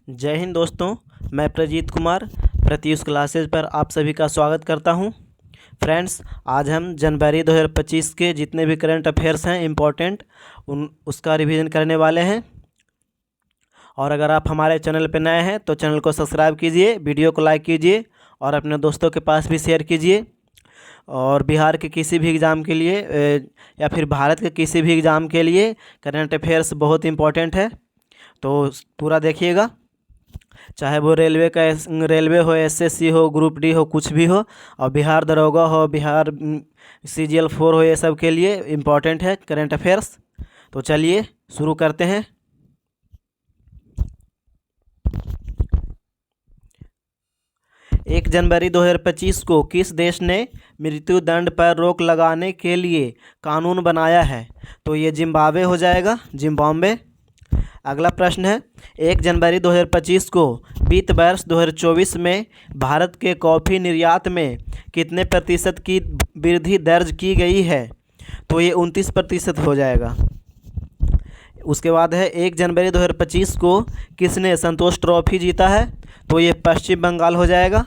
जय हिंद दोस्तों। मैं प्रजीत कुमार प्रत्युष क्लासेज पर आप सभी का स्वागत करता हूं। फ्रेंड्स, आज हम जनवरी 2025 के जितने भी करंट अफेयर्स हैं इम्पोर्टेंट उसका रिवीजन करने वाले हैं। और अगर आप हमारे चैनल पर नए हैं तो चैनल को सब्सक्राइब कीजिए, वीडियो को लाइक कीजिए और अपने दोस्तों के पास भी शेयर कीजिए। और बिहार के किसी भी एग्ज़ाम के लिए या फिर भारत के किसी भी एग्ज़ाम के लिए करंट अफेयर्स बहुत इम्पोर्टेंट है, तो पूरा देखिएगा। चाहे वो रेलवे हो, एसएससी हो, ग्रुप डी हो, कुछ भी हो, और बिहार दरोगा हो, बिहार CGL 4 हो, ये सब के लिए इम्पोर्टेंट है करंट अफेयर्स। तो चलिए शुरू करते हैं। 1 जनवरी 2025 को किस देश ने मृत्यु दंड पर रोक लगाने के लिए कानून बनाया है? तो ये जिम्बाब्वे हो जाएगा, जिम्बाब्वे। अगला प्रश्न है, 1 जनवरी 2025 को वित्त वर्ष 2024 में भारत के कॉफ़ी निर्यात में कितने प्रतिशत की वृद्धि दर्ज की गई है? तो ये 29% हो जाएगा। उसके बाद है, 1 जनवरी 2025 को किसने संतोष ट्रॉफी जीता है? तो ये पश्चिम बंगाल हो जाएगा।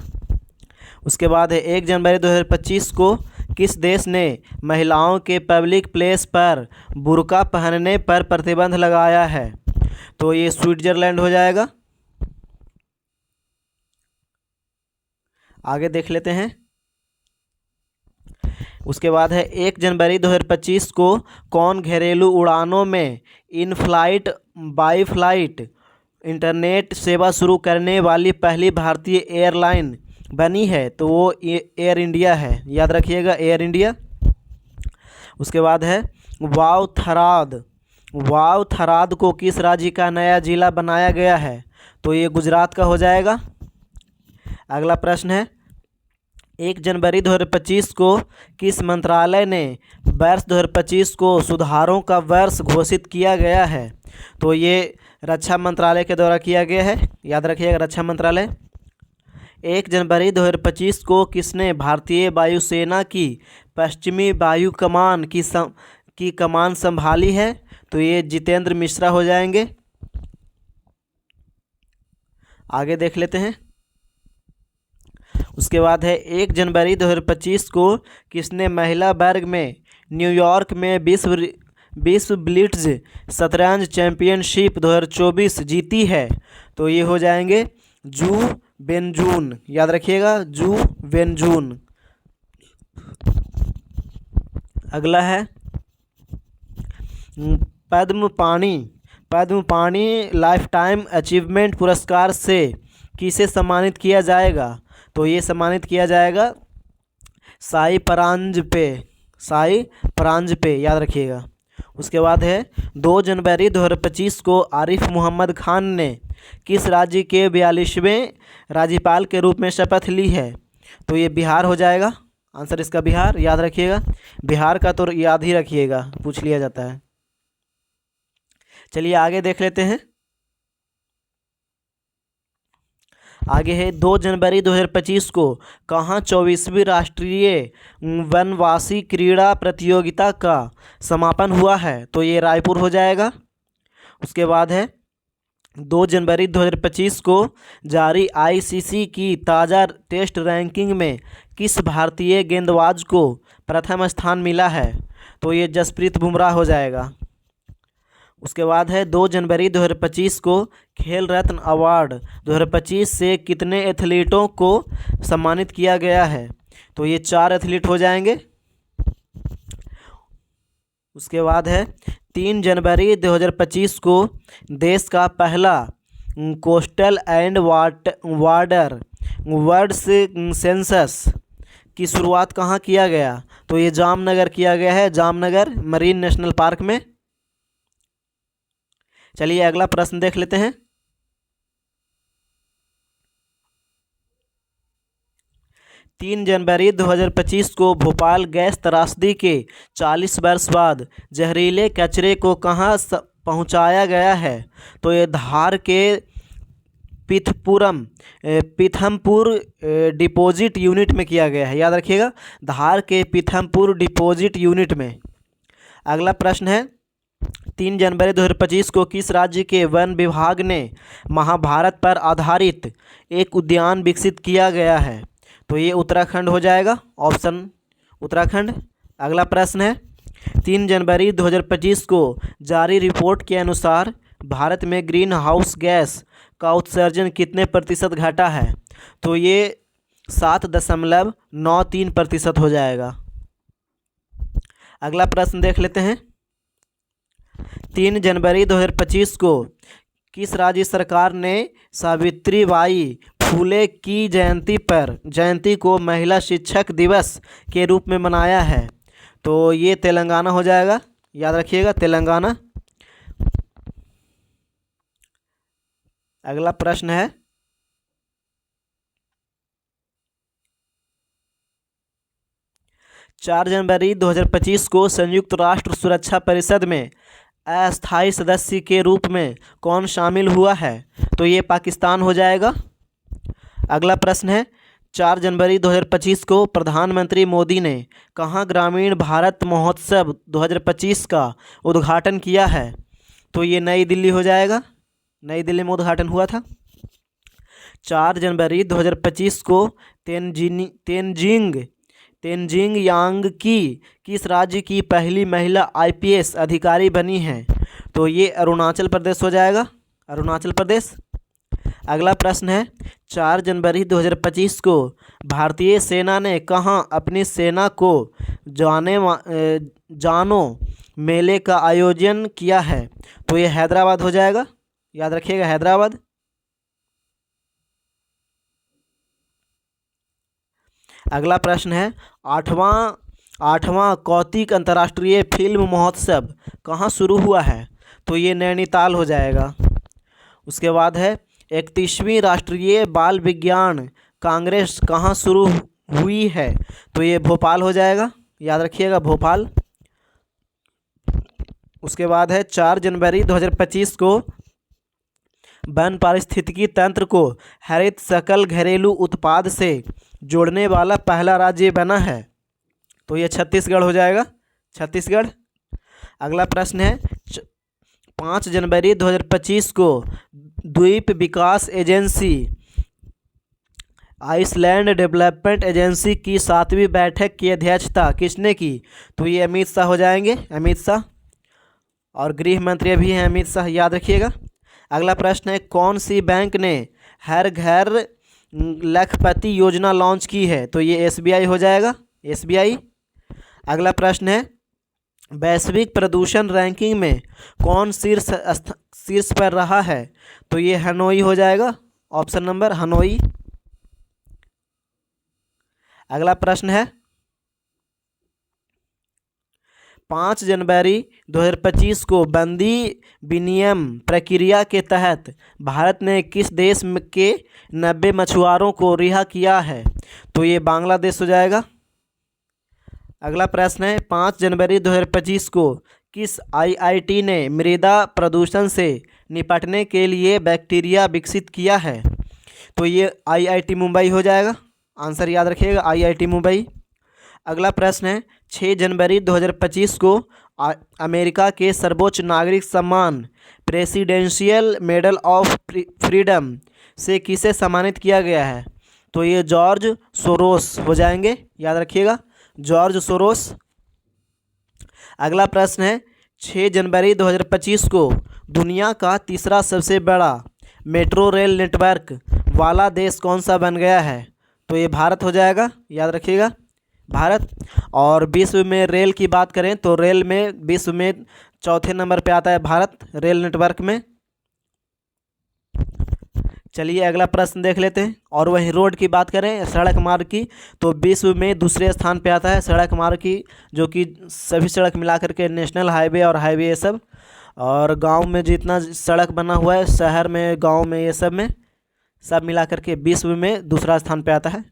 उसके बाद है, 1 जनवरी 2025 को किस देश ने महिलाओं के पब्लिक प्लेस पर बुर्का पहनने पर प्रतिबंध लगाया है? तो ये स्विट्जरलैंड हो जाएगा। आगे देख लेते हैं। उसके बाद है, 1 जनवरी 2025 को कौन घरेलू उड़ानों में in flight by flight internet सेवा शुरू करने वाली पहली भारतीय एयरलाइन बनी है? तो वो एयर इंडिया है, याद रखिएगा, एयर इंडिया। उसके बाद है, वाव थराद को किस राज्य का नया जिला बनाया गया है? तो ये गुजरात का हो जाएगा। अगला प्रश्न है, 1 जनवरी 2025 को किस मंत्रालय ने वर्ष 2025 को सुधारों का वर्ष घोषित किया गया है? तो ये रक्षा मंत्रालय के द्वारा किया गया है, याद रखिएगा, रक्षा मंत्रालय। 1 जनवरी 2025 को किसने भारतीय वायुसेना की पश्चिमी वायु कमान की कमान संभाली है? तो ये जितेंद्र मिश्रा हो जाएंगे। आगे देख लेते हैं। उसके बाद है, 1 जनवरी 2025 को किसने महिला वर्ग में न्यूयॉर्क में विश्व ब्लिट्ज शतरंज चैंपियनशिप 2024 जीती है? तो ये हो जाएंगे जू वेनजून, याद रखिएगा, जू वेनजून। अगला है, पद्म पाणि लाइफ टाइम अचीवमेंट पुरस्कार से किसे सम्मानित किया जाएगा? तो ये सम्मानित किया जाएगा साई परांजपे, याद रखिएगा। उसके बाद है, 2 जनवरी 2025 को आरिफ मोहम्मद खान ने किस राज्य के 42वें राज्यपाल के रूप में शपथ ली है? तो ये बिहार हो जाएगा, आंसर इसका बिहार, याद रखिएगा। बिहार का तो याद ही रखिएगा, पूछ लिया जाता है। चलिए आगे देख लेते हैं। आगे है, 2 जनवरी 2025 को कहाँ 24वीं राष्ट्रीय वनवासी क्रीड़ा प्रतियोगिता का समापन हुआ है? तो ये रायपुर हो जाएगा। उसके बाद है, 2 जनवरी 2025 को जारी ICC की ताज़ा टेस्ट रैंकिंग में किस भारतीय गेंदबाज को प्रथम स्थान मिला है? तो ये जसप्रीत बुमराह हो जाएगा। उसके बाद है, 2 जनवरी 2025 को खेल रत्न अवार्ड 2025 से कितने एथलीटों को सम्मानित किया गया है? तो ये 4 एथलीट हो जाएंगे। उसके बाद है, 3 जनवरी 2025 को देश का पहला coastal and water words census की शुरुआत कहाँ किया गया? तो ये जामनगर किया गया है, जामनगर मरीन नेशनल पार्क में। चलिए अगला प्रश्न देख लेते हैं। 3 जनवरी 2025 को भोपाल गैस त्रासदी के 40 वर्ष बाद जहरीले कचरे को कहाँ पहुँचाया गया है? तो ये धार के पीथमपुर डिपॉजिट यूनिट में किया गया है, याद रखिएगा, धार के पीथमपुर डिपॉजिट यूनिट में। अगला प्रश्न है, 3 जनवरी 2025 को किस राज्य के वन विभाग ने महाभारत पर आधारित एक उद्यान विकसित किया गया है? तो ये उत्तराखंड हो जाएगा, ऑप्शन उत्तराखंड। अगला प्रश्न है 3 जनवरी 2025 को जारी रिपोर्ट के अनुसार भारत में ग्रीन हाउस गैस का उत्सर्जन कितने प्रतिशत घटा है? तो ये 7.93% हो जाएगा। अगला प्रश्न देख लेते हैं 3 जनवरी 2025 को किस राज्य सरकार ने सावित्रीबाई फुले की जयंती को महिला शिक्षक दिवस के रूप में मनाया है? तो ये तेलंगाना हो जाएगा, याद रखिएगा तेलंगाना। अगला प्रश्न है 4 जनवरी 2025 को संयुक्त राष्ट्र सुरक्षा परिषद में अस्थायी सदस्य के रूप में कौन शामिल हुआ है? तो ये पाकिस्तान हो जाएगा। अगला प्रश्न है 4 जनवरी 2025 को प्रधानमंत्री मोदी ने कहाँ ग्रामीण भारत महोत्सव 2025 का उद्घाटन किया है? तो ये नई दिल्ली हो जाएगा, नई दिल्ली में उद्घाटन हुआ था। 4 जनवरी 2025 को तेनजिंग यांगकी किस राज्य की पहली महिला IPS अधिकारी बनी है? तो ये अरुणाचल प्रदेश हो जाएगा, अरुणाचल प्रदेश। अगला प्रश्न है 4 जनवरी 2025 को भारतीय सेना ने कहाँ अपनी सेना को जानो मेले का आयोजन किया है? तो ये हैदराबाद हो जाएगा, याद रखिएगा हैदराबाद। अगला प्रश्न है आठवां कौतिक अंतर्राष्ट्रीय फिल्म महोत्सव कहाँ शुरू हुआ है? तो ये नैनीताल हो जाएगा। उसके बाद है 31वीं राष्ट्रीय बाल विज्ञान कांग्रेस कहाँ शुरू हुई है? तो ये भोपाल हो जाएगा, याद रखिएगा भोपाल। उसके बाद है 4 जनवरी 2025 को वन पारिस्थितिकी तंत्र को हरित सकल घरेलू उत्पाद से जोड़ने वाला पहला राज्य बना है? तो ये छत्तीसगढ़ हो जाएगा, छत्तीसगढ़। अगला प्रश्न है 5 जनवरी 2025 को द्वीप विकास एजेंसी आइसलैंड डेवलपमेंट एजेंसी की 7वीं बैठक की अध्यक्षता किसने की? तो ये अमित शाह हो जाएंगे, अमित शाह। और गृह मंत्री भी हैं अमित शाह, याद रखिएगा। अगला प्रश्न है कौन सी बैंक ने हर घर लखपति योजना लॉन्च की है? तो ये SBI हो जाएगा, SBI। अगला प्रश्न है वैश्विक प्रदूषण रैंकिंग में कौन शीर्ष पर रहा है? तो ये हनोई हो जाएगा, ऑप्शन नंबर हनोई। अगला प्रश्न है 5 जनवरी 2025 को बंदी विनिमय प्रक्रिया के तहत भारत ने किस देश के 90 मछुआरों को रिहा किया है? तो ये बांग्लादेश हो जाएगा। अगला प्रश्न है 5 जनवरी 2025 को किस IIT ने मृदा प्रदूषण से निपटने के लिए बैक्टीरिया विकसित किया है? तो ये IIT मुंबई हो जाएगा, आंसर याद रखिएगा IIT मुंबई। अगला प्रश्न है 6 जनवरी 2025 को अमेरिका के सर्वोच्च नागरिक सम्मान प्रेसिडेंशियल मेडल ऑफ फ्रीडम से किसे सम्मानित किया गया है? तो ये जॉर्ज सोरोस हो जाएंगे, याद रखिएगा जॉर्ज सोरोस। अगला प्रश्न है 6 जनवरी 2025 को दुनिया का तीसरा सबसे बड़ा मेट्रो रेल नेटवर्क वाला देश कौन सा बन गया है? तो ये भारत हो जाएगा, याद रखिएगा भारत। और विश्व में रेल की बात करें तो रेल में विश्व में चौथे नंबर पे आता है भारत रेल नेटवर्क में। चलिए अगला प्रश्न देख लेते हैं। और वहीं रोड की बात करें सड़क मार्ग की तो विश्व में दूसरे स्थान पे आता है सड़क मार्ग की, जो कि सभी सड़क मिलाकर के नेशनल हाईवे और हाईवे ये सब, और गांव में जितना सड़क बना हुआ है शहर में गांव में ये सब में सब मिलाकर के विश्व में दूसरा स्थान पे आता है।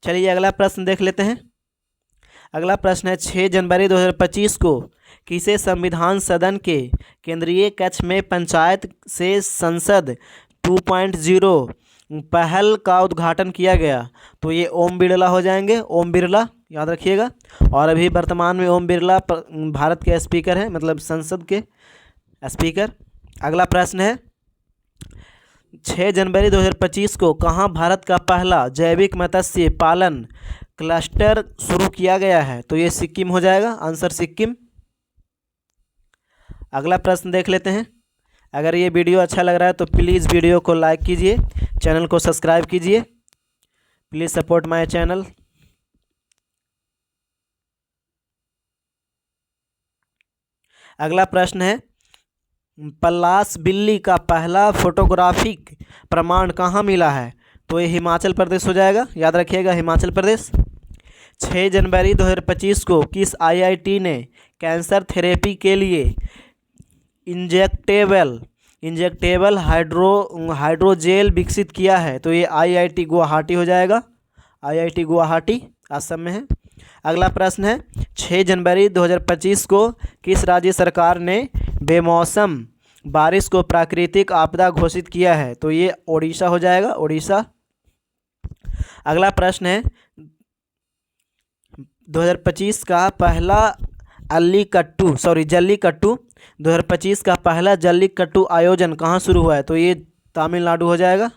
चलिए अगला प्रश्न देख लेते हैं। अगला प्रश्न है 6 जनवरी 2025 को किसे संविधान सदन के केंद्रीय कक्ष में पंचायत से संसद 2.0 पहल का उद्घाटन किया गया? तो ये ओम बिरला हो जाएंगे, ओम बिरला, याद रखिएगा। और अभी वर्तमान में ओम बिरला भारत के स्पीकर हैं, मतलब संसद के स्पीकर। अगला प्रश्न है, 6 जनवरी 2025 को कहाँ भारत का पहला जैविक मत्स्य पालन क्लस्टर शुरू किया गया है? तो ये सिक्किम हो जाएगा, आंसर सिक्किम। अगला प्रश्न देख लेते हैं। अगर ये वीडियो अच्छा लग रहा है तो प्लीज़ वीडियो को लाइक कीजिए, चैनल को सब्सक्राइब कीजिए, प्लीज़ सपोर्ट माय चैनल। अगला प्रश्न है, पलाश बिल्ली का पहला फोटोग्राफिक प्रमाण कहाँ मिला है? तो ये हिमाचल प्रदेश हो जाएगा, याद रखिएगा, हिमाचल प्रदेश। 6 जनवरी 2025 को किस आईआईटी ने कैंसर थेरेपी के लिए इंजेक्टेबल हाइड्रोजेल विकसित किया है? तो ये आईआईटी गुवाहाटी हो जाएगा, आईआईटी गुवाहाटी असम में है। अगला प्रश्न है, 6 जनवरी 2025 को किस राज्य सरकार ने बेमौसम बारिश को प्राकृतिक आपदा घोषित किया है? तो ये ओडिशा हो जाएगा, ओडिशा। अगला प्रश्न है, 2025 का पहला जल्लीकट्टू 2025 का पहला जल्लीकट्टू आयोजन कहाँ शुरू हुआ है? तो ये तमिलनाडु हो जाएगा,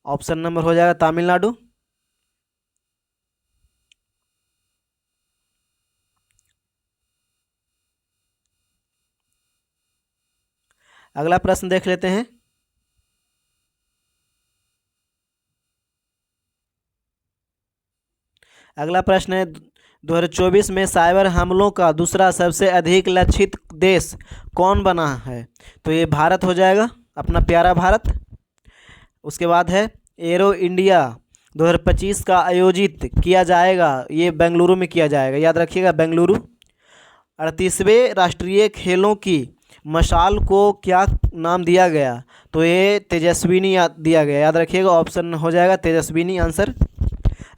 ऑप्शन नंबर हो जाएगा तमिलनाडु। अगला प्रश्न देख लेते हैं। अगला प्रश्न है, 2024 में साइबर हमलों का दूसरा सबसे अधिक लक्षित देश कौन बना है? तो ये भारत हो जाएगा, अपना प्यारा भारत। उसके बाद है, एरो इंडिया 2025 का आयोजित किया जाएगा, ये बेंगलुरु में किया जाएगा, याद रखिएगा, बेंगलुरु। 38वें राष्ट्रीय खेलों की मशाल को क्या नाम दिया गया? तो ये तेजस्विनी दिया गया, याद रखिएगा, ऑप्शन हो जाएगा तेजस्विनी, आंसर।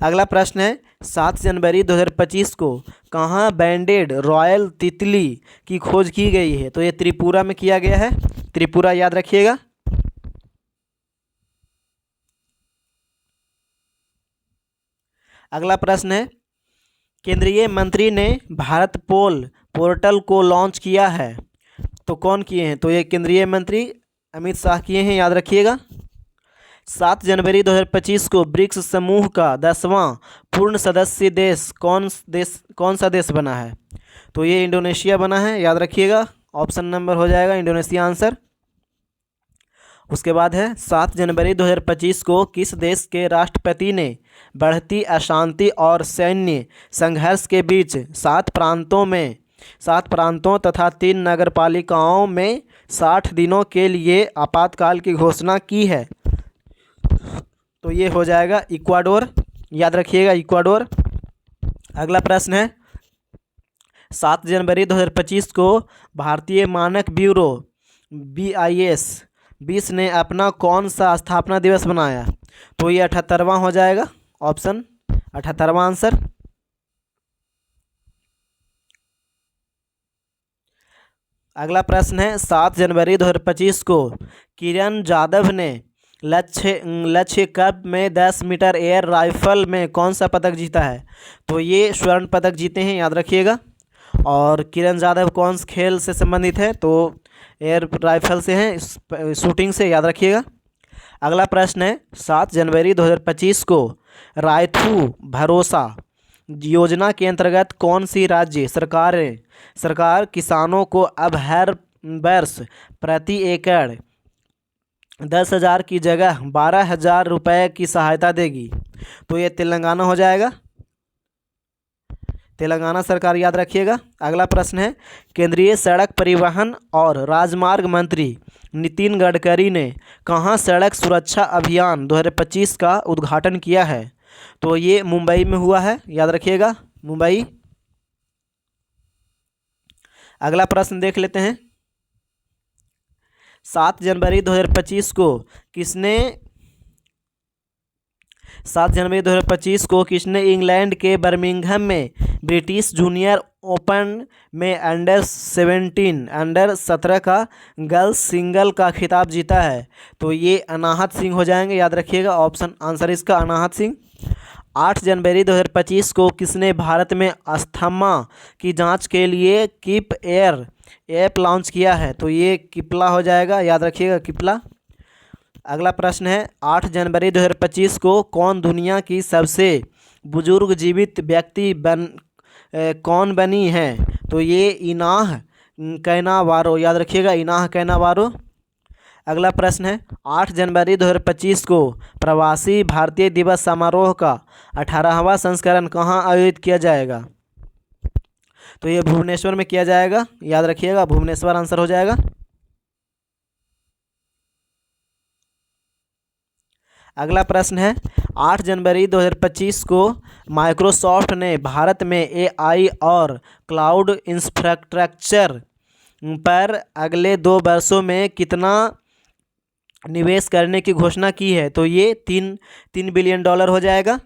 अगला प्रश्न है, 7 जनवरी 2025 को कहाँ बैंडेड रॉयल तितली की खोज की गई है? तो ये त्रिपुरा में किया गया है, त्रिपुरा, याद रखिएगा। अगला प्रश्न है, केंद्रीय मंत्री ने भारत पोर्टल को लॉन्च किया है, तो कौन किए हैं? तो ये केंद्रीय मंत्री अमित शाह किए हैं, याद रखिएगा। 7 जनवरी 2025 को ब्रिक्स समूह का 10वां पूर्ण सदस्य देश कौन सा देश बना है? तो ये इंडोनेशिया बना है, याद रखिएगा, ऑप्शन नंबर हो जाएगा इंडोनेशिया, आंसर। उसके बाद है, 7 जनवरी 2025 को किस देश के राष्ट्रपति ने बढ़ती अशांति और सैन्य संघर्ष के बीच 7 प्रांतों तथा 3 नगरपालिकाओं में 60 दिनों के लिए आपातकाल की घोषणा की है? तो ये हो जाएगा इक्वाडोर, याद रखिएगा, इक्वाडोर। अगला प्रश्न है, 7 जनवरी 2025 को भारतीय मानक ब्यूरो BIS 20 ने अपना कौन सा स्थापना दिवस मनाया? तो ये 78वां हो जाएगा, ऑप्शन 78वां, आंसर। अगला प्रश्न है, 7 जनवरी 2025 को किरण जाधव ने लक्ष्य कप में 10 मीटर एयर राइफल में कौन सा पदक जीता है? तो ये स्वर्ण पदक जीते हैं, याद रखिएगा। और किरण जाधव कौन से खेल से संबंधित है? तो एयर राइफल से हैं, शूटिंग से, याद रखिएगा। अगला प्रश्न है, 7 जनवरी 2025 को रायथू भरोसा योजना के अंतर्गत कौन सी राज्य सरकार किसानों को अब हर वर्ष प्रति एकड़ 10,000 की जगह 12,000 रुपये की सहायता देगी? तो ये तेलंगाना हो जाएगा, तेलंगाना सरकार, याद रखिएगा। अगला प्रश्न है, केंद्रीय सड़क परिवहन और राजमार्ग मंत्री नितिन गडकरी ने कहाँ सड़क सुरक्षा अभियान 2025 का उद्घाटन किया है? तो ये मुंबई में हुआ है, याद रखिएगा, मुंबई। अगला प्रश्न देख लेते हैं, 7 जनवरी 2025 को किसने 7 जनवरी 2025 को किसने इंग्लैंड के बर्मिंघम में ब्रिटिश जूनियर ओपन में अंडर 17 का गर्ल्स सिंगल का खिताब जीता है? तो ये अनाहत सिंह हो जाएंगे, याद रखिएगा। ऑप्शन आंसर इसका अनाहत सिंह। 8 जनवरी 2025 को किसने भारत में अस्थमा की जांच के लिए कीप एयर ऐप लॉन्च किया है? तो ये किपला हो जाएगा, याद रखिएगा, किपला। अगला प्रश्न है, 8 जनवरी 2025 को कौन दुनिया की सबसे बुजुर्ग जीवित व्यक्ति कौन बनी है? तो ये इनाह कैनावारो, याद रखिएगा, इनाह कैनावारो। अगला प्रश्न है, 8 जनवरी 2025 को प्रवासी भारतीय दिवस समारोह का 18वां संस्करण कहाँ आयोजित किया जाएगा? तो ये भुवनेश्वर में किया जाएगा, याद रखिएगा, भुवनेश्वर आंसर हो जाएगा। अगला प्रश्न है, 8 जनवरी 2025 को माइक्रोसॉफ्ट ने भारत में एआई और क्लाउड इंफ्रास्ट्रक्चर पर अगले 2 वर्षों में कितना निवेश करने की घोषणा की है? तो ये $3 बिलियन हो जाएगा।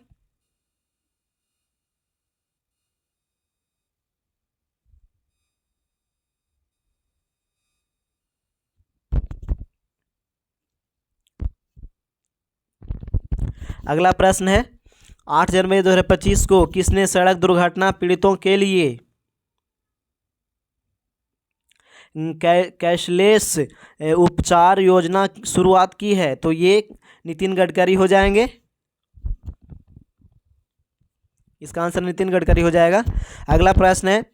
अगला प्रश्न है, 8 जनवरी 2025 को किसने सड़क दुर्घटना पीड़ितों के लिए कैशलेस उपचार योजना शुरुआत की है? तो ये नितिन गडकरी हो जाएंगे, इसका आंसर नितिन गडकरी हो जाएगा। अगला प्रश्न है,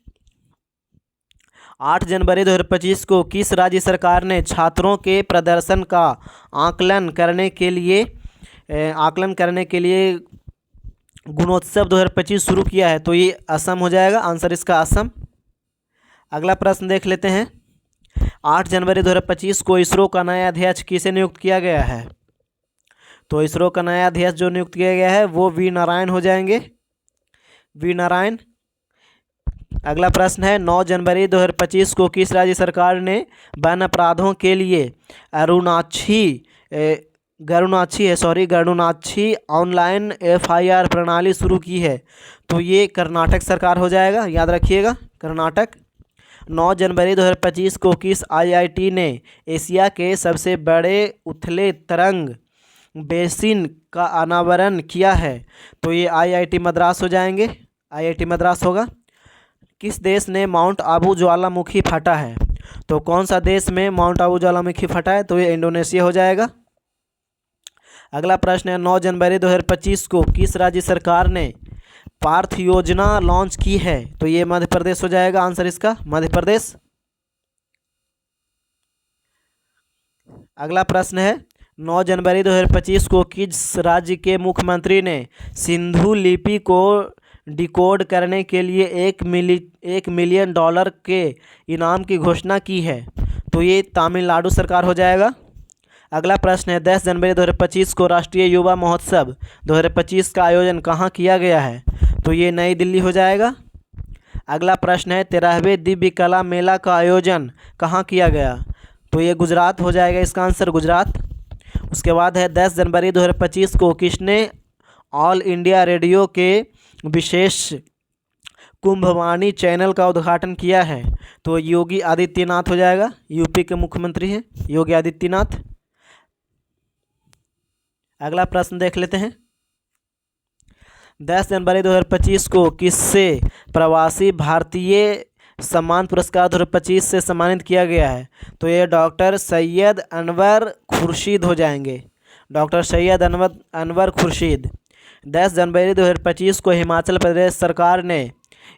8 जनवरी 2025 को किस राज्य सरकार ने छात्रों के प्रदर्शन का आकलन करने के लिए गुणोत्सव 2025 शुरू किया है? तो ये असम हो जाएगा, आंसर इसका असम। अगला प्रश्न देख लेते हैं, 8 जनवरी 2025 को इसरो का नया अध्यक्ष किसे नियुक्त किया गया है? तो इसरो का नया अध्यक्ष जो नियुक्त किया गया है वो वी नारायण हो जाएंगे, वी नारायण। अगला प्रश्न है, 9 जनवरी 2025 को किस राज्य सरकार ने वन अपराधों के लिए गरुणाछी ऑनलाइन FIR प्रणाली शुरू की है? तो ये कर्नाटक सरकार हो जाएगा, याद रखिएगा, कर्नाटक। 9 जनवरी 2025 को किस IIT ने एशिया के सबसे बड़े उथले तरंग बेसिन का अनावरण किया है? तो ये IIT मद्रास हो जाएंगे, IIT मद्रास होगा। किस देश ने माउंट आबू ज्वालामुखी फटा है? तो कौन सा देश में माउंट आबू ज्वालामुखी फटा है? तो ये इंडोनेशिया हो जाएगा। अगला प्रश्न है, 9 जनवरी 2025 को किस राज्य सरकार ने पार्थ योजना लॉन्च की है? तो ये मध्य प्रदेश हो जाएगा, आंसर इसका मध्य प्रदेश। अगला प्रश्न है, 9 जनवरी 2025 को किस राज्य के मुख्यमंत्री ने सिंधु लिपि को डिकोड करने के लिए $1 मिलियन के इनाम की घोषणा की है? तो ये तमिलनाडु सरकार हो जाएगा। अगला प्रश्न है, 10 जनवरी 2025 को राष्ट्रीय युवा महोत्सव 2025 का आयोजन कहाँ किया गया है? तो ये नई दिल्ली हो जाएगा। अगला प्रश्न है, 13वें दिव्य कला मेला का आयोजन कहाँ किया गया? तो ये गुजरात हो जाएगा, इसका आंसर गुजरात। उसके बाद है, 10 जनवरी 2025 को किसने ऑल इंडिया रेडियो के विशेष कुंभवाणी चैनल का उद्घाटन किया है? तो योगी आदित्यनाथ हो जाएगा, यूपी के मुख्यमंत्री हैं योगी आदित्यनाथ। अगला प्रश्न देख लेते हैं, 10 जनवरी 2025 को किससे प्रवासी भारतीय सम्मान पुरस्कार 2025 से सम्मानित किया गया है? तो ये डॉक्टर सैयद अनवर खुर्शीद हो जाएंगे, डॉक्टर सैयद अनवर खुर्शीद। 10 जनवरी 2025 को हिमाचल प्रदेश सरकार ने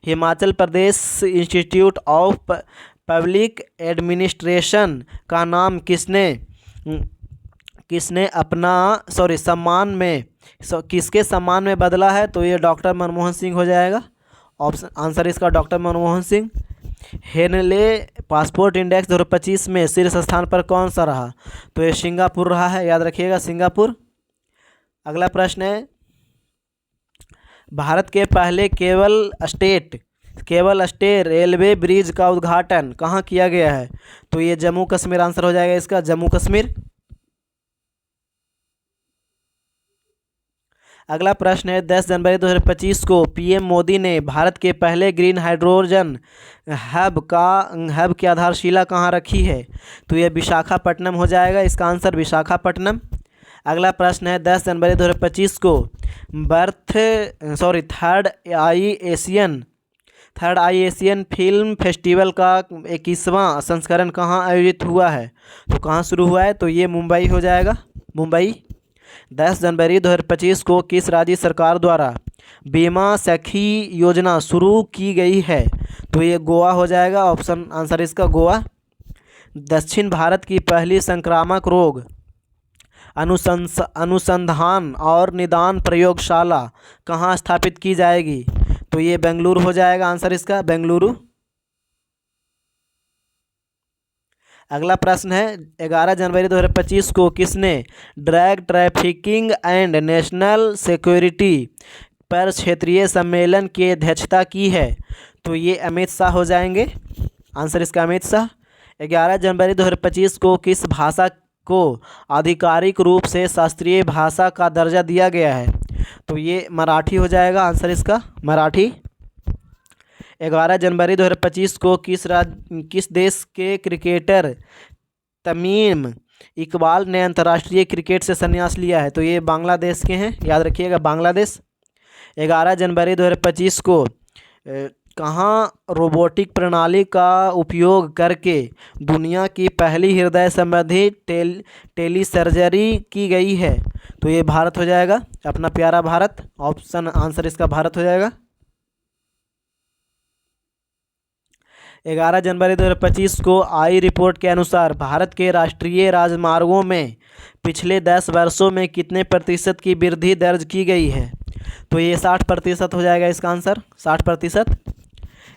Himachal Pradesh institute of public administration का नाम किसके सम्मान में बदला है? तो ये डॉक्टर मनमोहन सिंह हो जाएगा, ऑप्शन आंसर इसका doctor Manmohan Singh. Henley passport index 2025 में शीर्ष स्थान पर कौन सा रहा? तो ये सिंगापुर रहा है, याद रखिएगा, सिंगापुर। अगला प्रश्न है, भारत के पहले केबल स्टे रेलवे ब्रिज का उद्घाटन कहाँ किया गया है? तो ये जम्मू कश्मीर आंसर हो जाएगा इसका, जम्मू कश्मीर। अगला प्रश्न है 10 जनवरी 2025 को पीएम मोदी ने भारत के पहले ग्रीन हाइड्रोजन हब की आधारशिला कहाँ रखी है? तो ये विशाखापट्टनम हो जाएगा, इसका आंसर विशाखापट्टनम। अगला प्रश्न है 10 जनवरी 2025 को थर्ड आई एशियन फिल्म फेस्टिवल का 21वां संस्करण कहाँ आयोजित हुआ है? तो कहाँ शुरू हुआ है? तो ये मुंबई हो जाएगा, मुंबई। 10 जनवरी 2025 को किस राज्य सरकार द्वारा बीमा सखी योजना शुरू की गई है? तो ये गोवा हो जाएगा, ऑप्शन आंसर इसका गोवा। दक्षिण भारत की पहली संक्रामक रोग अनुसंधान और निदान प्रयोगशाला कहाँ स्थापित की जाएगी? तो ये बेंगलुरु हो जाएगा, आंसर इसका बेंगलुरु। अगला प्रश्न है 11 जनवरी 2025 को किसने drug trafficking and national security पर क्षेत्रीय सम्मेलन की अध्यक्षता की है? तो ये अमित शाह हो जाएंगे, आंसर इसका अमित शाह। 11 जनवरी 2025 को किस भाषा को आधिकारिक रूप से शास्त्रीय भाषा का दर्जा दिया गया है? तो ये मराठी हो जाएगा, आंसर इसका मराठी। 11 जनवरी 2025 को किस देश के क्रिकेटर तमीम इकबाल ने अंतर्राष्ट्रीय क्रिकेट से संन्यास लिया है? तो ये बांग्लादेश के हैं, याद रखिएगा बांग्लादेश। 11 जनवरी 2025 को कहाँ रोबोटिक प्रणाली का उपयोग करके दुनिया की पहली हृदय संबंधी टेली सर्जरी की गई है? तो ये भारत हो जाएगा, अपना प्यारा भारत, ऑप्शन आंसर इसका भारत हो जाएगा। 11 जनवरी 2025 को आई रिपोर्ट के अनुसार भारत के राष्ट्रीय राजमार्गों में पिछले 10 वर्षों में कितने प्रतिशत की वृद्धि दर्ज की गई है? तो ये 60% हो जाएगा, इसका आंसर 60%।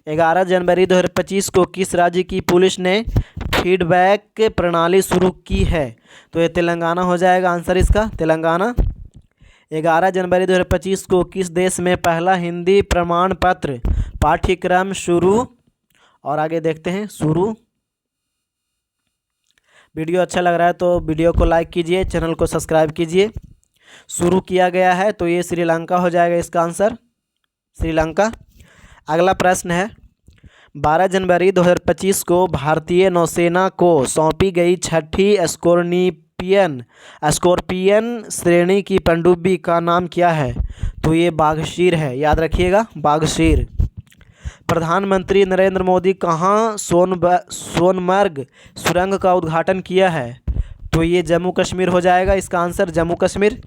11 जनवरी 2025 को किस राज्य की पुलिस ने फीडबैक प्रणाली शुरू की है? तो ये तेलंगाना हो जाएगा, आंसर इसका तेलंगाना। 11 जनवरी 2025 को किस देश में पहला हिंदी प्रमाण पत्र पाठ्यक्रम शुरू, और आगे देखते हैं शुरू। वीडियो अच्छा लग रहा है तो वीडियो को लाइक कीजिए, चैनल को सब्सक्राइब कीजिए। शुरू किया गया है तो ये श्रीलंका हो जाएगा, इसका आंसर श्रीलंका। अगला प्रश्न है 12 जनवरी 2025 को भारतीय नौसेना को सौंपी गई छठी स्कॉर्पियन श्रेणी की पनडुब्बी का नाम क्या है? तो ये बाघशीर है, याद रखिएगा बाघशीर। प्रधानमंत्री नरेंद्र मोदी कहाँ सोनमर्ग सुरंग का उद्घाटन किया है? तो ये जम्मू कश्मीर हो जाएगा, इसका आंसर जम्मू कश्मीर।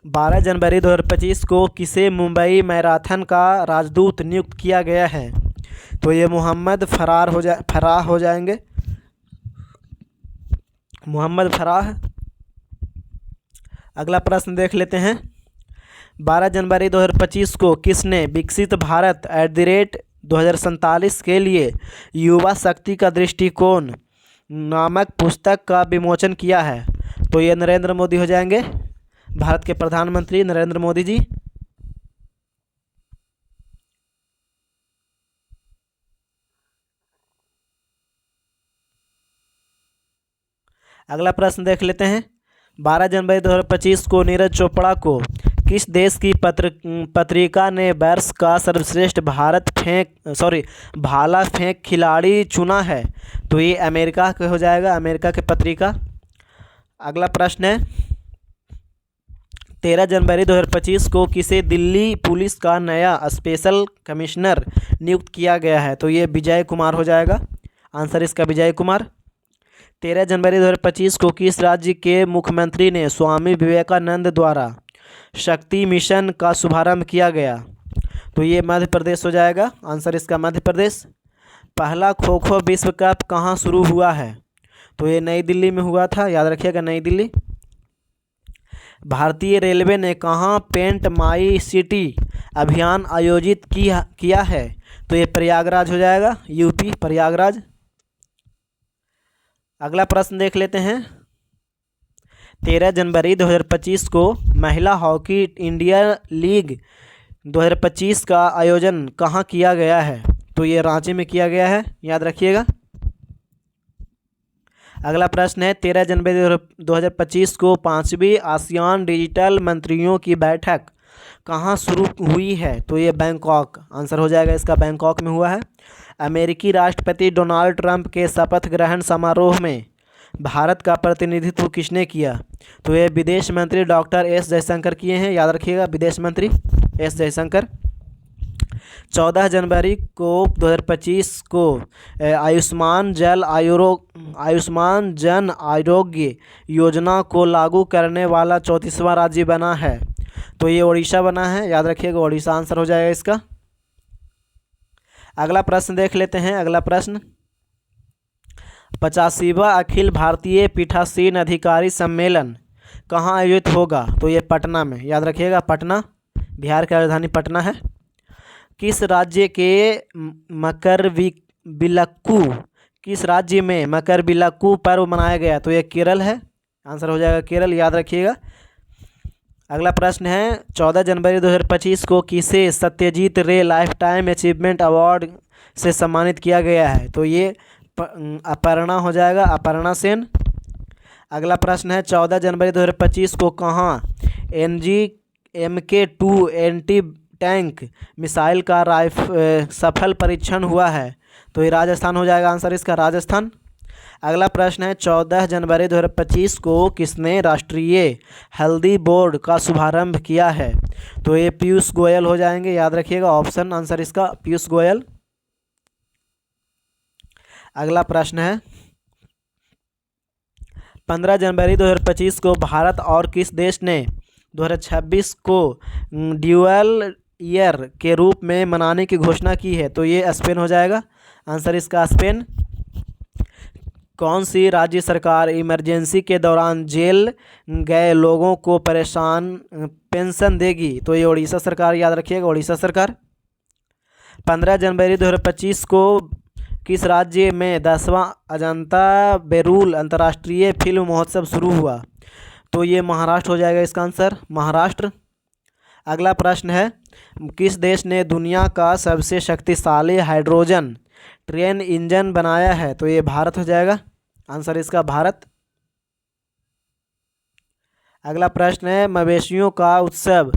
12 जनवरी 2025 को किसे मुंबई मैराथन का राजदूत नियुक्त किया गया है? तो ये मोहम्मद फराह हो जाएंगे, मोहम्मद फराह। अगला प्रश्न देख लेते हैं 12 जनवरी 2025 को किसने विकसित भारत @2047 के लिए युवा शक्ति का दृष्टिकोण नामक पुस्तक का विमोचन किया है? तो ये नरेंद्र मोदी हो जाएंगे, भारत के प्रधानमंत्री नरेंद्र मोदी जी। अगला प्रश्न देख लेते हैं 12 जनवरी 2025 को नीरज चोपड़ा को किस देश की पत्रिका ने वर्ष का सर्वश्रेष्ठ भाला फेंक खिलाड़ी चुना है? तो ये अमेरिका के हो जाएगा, अमेरिका के पत्रिका। अगला प्रश्न है 13 जनवरी 2025 को किसे दिल्ली पुलिस का नया स्पेशल कमिश्नर नियुक्त किया गया है? तो ये विजय कुमार हो जाएगा, आंसर इसका विजय कुमार। 13 जनवरी 2025 को किस राज्य के मुख्यमंत्री ने स्वामी विवेकानंद द्वारा शक्ति मिशन का शुभारंभ किया गया? तो ये मध्य प्रदेश हो जाएगा, आंसर इसका मध्य प्रदेश। पहला खो खो विश्व कप कहाँ शुरू हुआ है? तो ये नई दिल्ली में हुआ था, याद रखिएगा नई दिल्ली। भारतीय रेलवे ने कहाँ पेंट माई सिटी अभियान आयोजित किया है? तो ये प्रयागराज हो जाएगा, यूपी प्रयागराज। अगला प्रश्न देख लेते हैं 13 जनवरी 2025 को महिला हॉकी इंडिया लीग 2025 का आयोजन कहाँ किया गया है? तो ये रांची में किया गया है, याद रखिएगा। अगला प्रश्न है 13 जनवरी 2025 को 5वीं आसियान डिजिटल मंत्रियों की बैठक कहाँ शुरू हुई है? तो ये बैंकॉक, आंसर हो जाएगा इसका, बैंकॉक में हुआ है। अमेरिकी राष्ट्रपति डोनाल्ड ट्रंप के शपथ ग्रहण समारोह में भारत का प्रतिनिधित्व किसने किया? तो ये विदेश मंत्री डॉक्टर एस जयशंकर किए हैं, याद रखिएगा, विदेश मंत्री एस जयशंकर। 14 जनवरी को 2025 को आयुष्मान जन आरोग्य योजना को लागू करने वाला 34वां राज्य बना है। तो ये उड़ीसा बना है, याद रखिएगा, उड़ीसा आंसर हो जाएगा इसका। अगला प्रश्न देख लेते हैं। अगला प्रश्न 85वां अखिल भारतीय पीठासीन अधिकारी सम्मेलन कहाँ आयोजित होगा? तो ये पटना में, याद रखिएगा, पटना, बिहार की राजधानी पटना है। किस राज्य में मकरविलक्कू पर्व मनाया गया? तो ये केरल है, आंसर हो जाएगा केरल, याद रखिएगा। अगला प्रश्न है 14 जनवरी 2025 को किसे सत्यजीत रे लाइफ टाइम अचीवमेंट अवार्ड से सम्मानित किया गया है? तो ये अपर्णा हो जाएगा, अपर्णा सेन। अगला प्रश्न है 14 जनवरी 2025 को कहाँ MK2 एंटी टैंक मिसाइल का सफल परीक्षण हुआ है? तो ये राजस्थान हो जाएगा, आंसर इसका राजस्थान। अगला प्रश्न है 14 जनवरी 2025 को किसने राष्ट्रीय हल्दी बोर्ड का शुभारंभ किया है? तो ये पीयूष गोयल हो जाएंगे, याद रखिएगा, ऑप्शन आंसर इसका पीयूष गोयल। अगला प्रश्न है 15 जनवरी 2025 को भारत और किस देश ने 2026 को ड्यूअल ईयर के रूप में मनाने की घोषणा की है? तो ये स्पेन हो जाएगा, आंसर इसका स्पेन। कौन सी राज्य सरकार इमरजेंसी के दौरान जेल गए लोगों को पेंशन देगी? तो ये उड़ीसा सरकार, याद रखिएगा, उड़ीसा सरकार। 15 जनवरी 2025 को किस राज्य में 10वां अजंता बेरूल अंतर्राष्ट्रीय फिल्म महोत्सव शुरू हुआ? तो ये महाराष्ट्र हो जाएगा इसका आंसर, महाराष्ट्र। अगला प्रश्न है किस देश ने दुनिया का सबसे शक्तिशाली हाइड्रोजन ट्रेन इंजन बनाया है? तो ये भारत हो जाएगा, आंसर इसका भारत। अगला प्रश्न है मवेशियों का उत्सव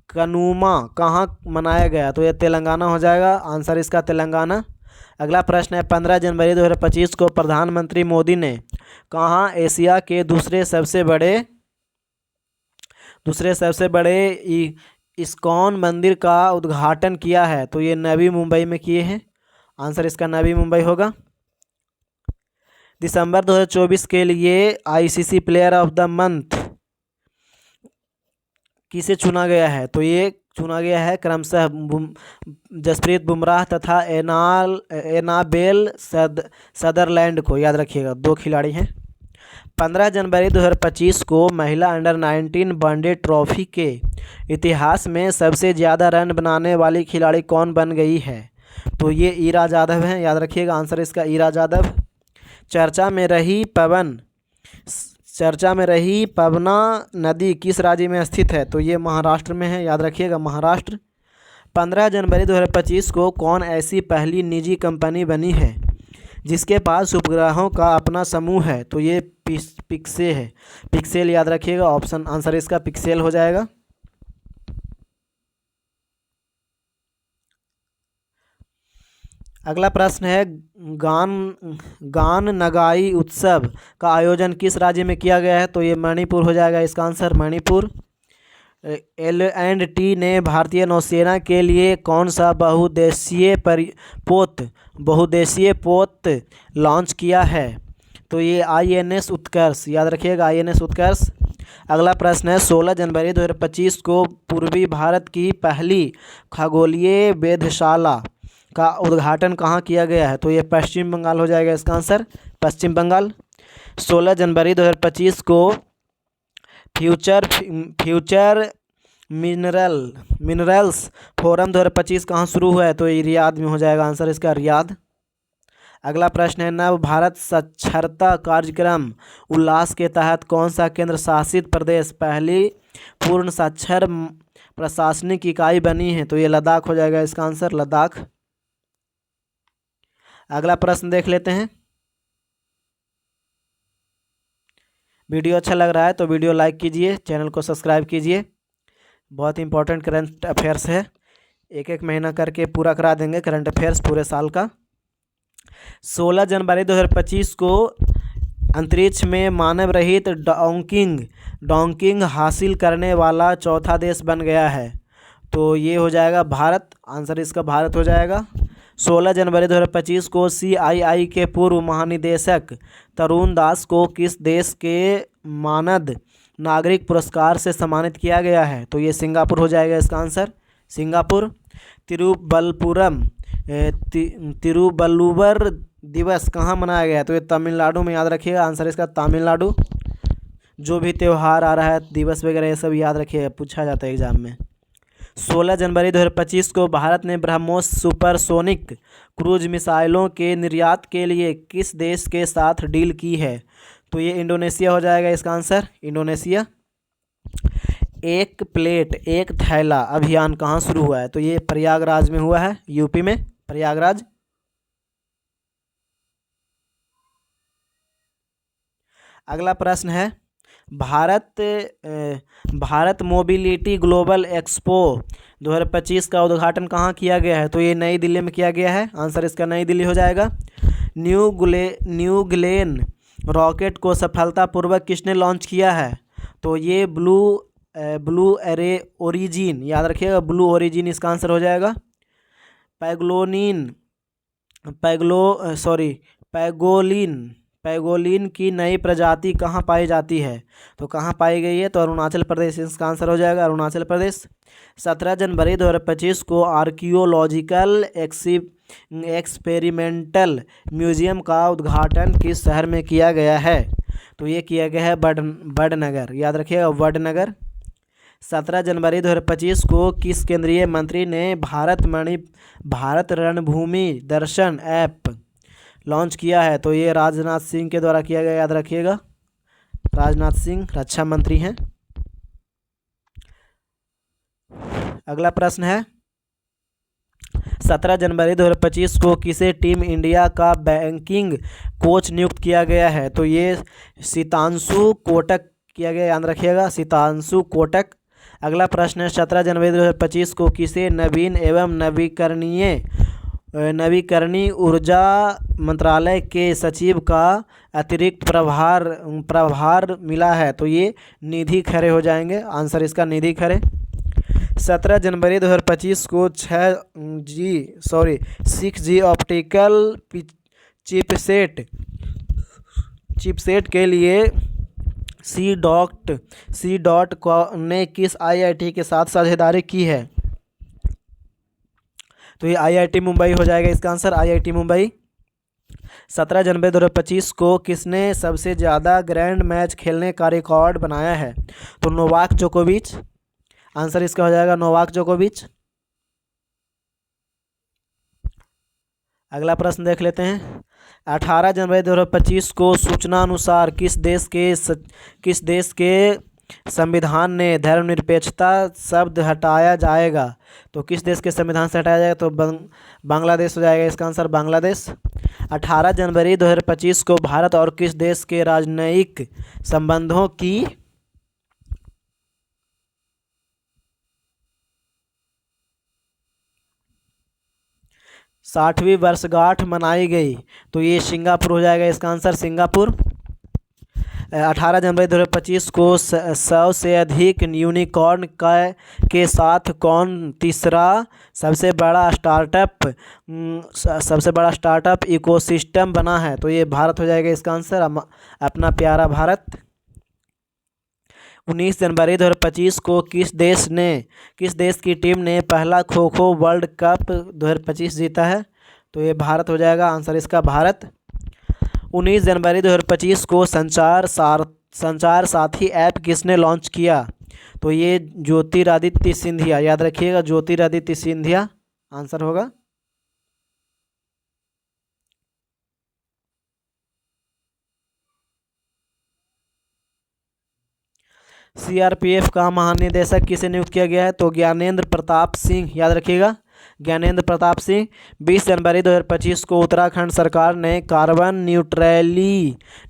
कनूमा कहाँ मनाया गया? तो ये तेलंगाना हो जाएगा, आंसर इसका तेलंगाना। अगला प्रश्न है 15 जनवरी 2025 को प्रधानमंत्री मोदी ने कहाँ एशिया के दूसरे सबसे बड़े इस्कॉन मंदिर का उद्घाटन किया है? तो ये नवी मुंबई में किए हैं, आंसर इसका नवी मुंबई होगा। दिसंबर 2024 के लिए ICC player of the month किसे चुना गया है? तो ये चुना गया है क्रमशः जसप्रीत बुमराह तथा एनाबेल सदरलैंड को, याद रखिएगा, 2 खिलाड़ी हैं। 15 जनवरी 2025 को महिला अंडर 19 वनडे ट्रॉफी के इतिहास में सबसे ज़्यादा रन बनाने वाली खिलाड़ी कौन बन गई है? तो ये ईरा जाधव हैं, याद रखिएगा, आंसर इसका ईरा जाधव। चर्चा में रही पवना नदी किस राज्य में स्थित है? तो ये महाराष्ट्र में है, याद रखिएगा, महाराष्ट्र। 15 जनवरी 2025 को कौन ऐसी पहली निजी कंपनी बनी है जिसके पास उपग्रहों का अपना समूह है? तो ये पिक्सेल है, पिक्सेल, याद रखिएगा, ऑप्शन आंसर इसका पिक्सेल हो जाएगा। अगला प्रश्न है गान नगाई उत्सव का आयोजन किस राज्य में किया गया है? तो ये मणिपुर हो जाएगा इसका आंसर, मणिपुर। L&T ने भारतीय नौसेना के लिए कौन सा बहुउद्देशीय पोत लॉन्च किया है? तो ये INS उत्कर्ष, याद रखिएगा, INS उत्कर्ष। अगला प्रश्न है 16 जनवरी 2025 को पूर्वी भारत की पहली खगोलीय वेधशाला का उद्घाटन कहाँ किया गया है? तो ये पश्चिम बंगाल हो जाएगा इसका आंसर, पश्चिम बंगाल। 16 जनवरी 2025 को फ्यूचर मिनरल्स फोरम 2025 कहाँ शुरू हुआ है? तो ये रियाद में हो जाएगा, आंसर इसका रियाद। अगला प्रश्न है नव भारत साक्षरता कार्यक्रम उल्लास के तहत कौन सा केंद्र शासित प्रदेश पहली पूर्ण साक्षर प्रशासनिक इकाई बनी है? तो ये लद्दाख हो जाएगा इसका आंसर, लद्दाख। अगला प्रश्न देख लेते हैं वीडियो अच्छा लग रहा है तो वीडियो लाइक कीजिए, चैनल को सब्सक्राइब कीजिए। बहुत इंपॉर्टेंट करंट अफेयर्स है, एक एक महीना करके पूरा करा देंगे करंट अफेयर्स पूरे साल का। 16 जनवरी 2025 को अंतरिक्ष में मानव रहित डॉकिंग हासिल करने वाला चौथा देश बन गया है। तो ये हो जाएगा भारत, आंसर इसका भारत हो जाएगा। 16 जनवरी 2025 को CII के पूर्व महानिदेशक तरुण दास को किस देश के मानद नागरिक पुरस्कार से सम्मानित किया गया है? तो ये सिंगापुर हो जाएगा इसका आंसर, सिंगापुर। तिरुवल्लुवर दिवस कहाँ मनाया गया है? तो ये तमिलनाडु में, याद रखिएगा, आंसर इसका तमिलनाडु। जो भी त्यौहार आ रहा है, दिवस वगैरह, ये सब याद रखिएगा, पूछा जाता है एग्जाम में। 16 जनवरी 2025 को भारत ने ब्रह्मोस सुपरसोनिक क्रूज मिसाइलों के निर्यात के लिए किस देश के साथ डील की है? तो ये इंडोनेशिया हो जाएगा इसका आंसर, इंडोनेशिया। एक प्लेट एक थैला अभियान कहाँ शुरू हुआ है? तो ये प्रयागराज में हुआ है, यूपी में, प्रयागराज। अगला प्रश्न है, भारत मोबिलिटी ग्लोबल एक्सपो 2025 का उद्घाटन कहाँ किया गया है? तो ये नई दिल्ली में किया गया है, आंसर इसका नई दिल्ली हो जाएगा। न्यू ग्लेन रॉकेट को सफलतापूर्वक किसने लॉन्च किया है? तो ये ब्लू ओरिजिन, याद रखिएगा, ब्लू ओरिजिन इसका आंसर हो जाएगा। पैगोलिन की नई प्रजाति कहाँ पाई जाती है? तो कहाँ पाई गई है? तो अरुणाचल प्रदेश, इसका आंसर हो जाएगा अरुणाचल प्रदेश। 17 जनवरी 2025 को आर्कियोलॉजिकल एक्सपेरिमेंटल म्यूजियम का उद्घाटन किस शहर में किया गया है? तो ये किया गया है वडनगर, याद रखिएगा, वडनगर। 17 जनवरी 2025 को किस केंद्रीय मंत्री ने भारत रणभूमि दर्शन ऐप लॉन्च किया है? तो ये राजनाथ सिंह के द्वारा किया गया, याद रखिएगा, राजनाथ सिंह रक्षा मंत्री हैं। अगला प्रश्न है, 17 जनवरी 2025 को किसे टीम इंडिया का बैंकिंग कोच नियुक्त किया गया है? तो ये सितांशु कोटक किया गया, याद रखिएगा, सितांशु कोटक। अगला प्रश्न है, 17 जनवरी 2025 को किसे नवीन एवं नवीकरणीय ऊर्जा मंत्रालय के सचिव का अतिरिक्त प्रभार मिला है? तो ये निधि खरे हो जाएंगे, आंसर इसका निधि खरे। 17 जनवरी 2025 को 6G ऑप्टिकल चिपसेट के लिए सी डॉट ने किस IIT के साथ साझेदारी की है? तो ये IIT मुंबई हो जाएगा इसका आंसर, IIT मुंबई। 17 जनवरी 2025 को किसने सबसे ज़्यादा ग्रैंड मैच खेलने का रिकॉर्ड बनाया है? तो नोवाक जोकोविच, आंसर इसका हो जाएगा नोवाक जोकोविच। अगला प्रश्न देख लेते हैं, 18 जनवरी 2025 को सूचना अनुसार किस देश के संविधान ने धर्मनिरपेक्षता शब्द हटाया जाएगा? तो किस देश के संविधान से हटाया जाएगा? तो बांग्लादेश हो जाएगा इसका आंसर, बांग्लादेश। 18 जनवरी 2025 को भारत और किस देश के राजनयिक संबंधों की 60वीं वर्षगांठ मनाई गई? तो ये सिंगापुर हो जाएगा इसका आंसर, सिंगापुर। 18 जनवरी 2025 को 100 से अधिक यूनिकॉर्न के साथ कौन तीसरा सबसे बड़ा स्टार्टअप इकोसिस्टम बना है? तो ये भारत हो जाएगा इसका आंसर, अपना प्यारा भारत। 19 जनवरी 2025 को किस देश की टीम ने पहला खो खो वर्ल्ड कप 2025 जीता है? तो ये भारत हो जाएगा, आंसर इसका भारत। 19 जनवरी 2025 को संचार साथी ऐप किसने लॉन्च किया? तो ये ज्योतिरादित्य सिंधिया, याद रखिएगा, ज्योतिरादित्य सिंधिया आंसर होगा। CRPF का महानिदेशक किसे नियुक्त किया गया है? तो ज्ञानेंद्र प्रताप सिंह, याद रखिएगा, ज्ञानेंद्र प्रताप सिंह। 20 जनवरी 2025 को उत्तराखंड सरकार ने कार्बन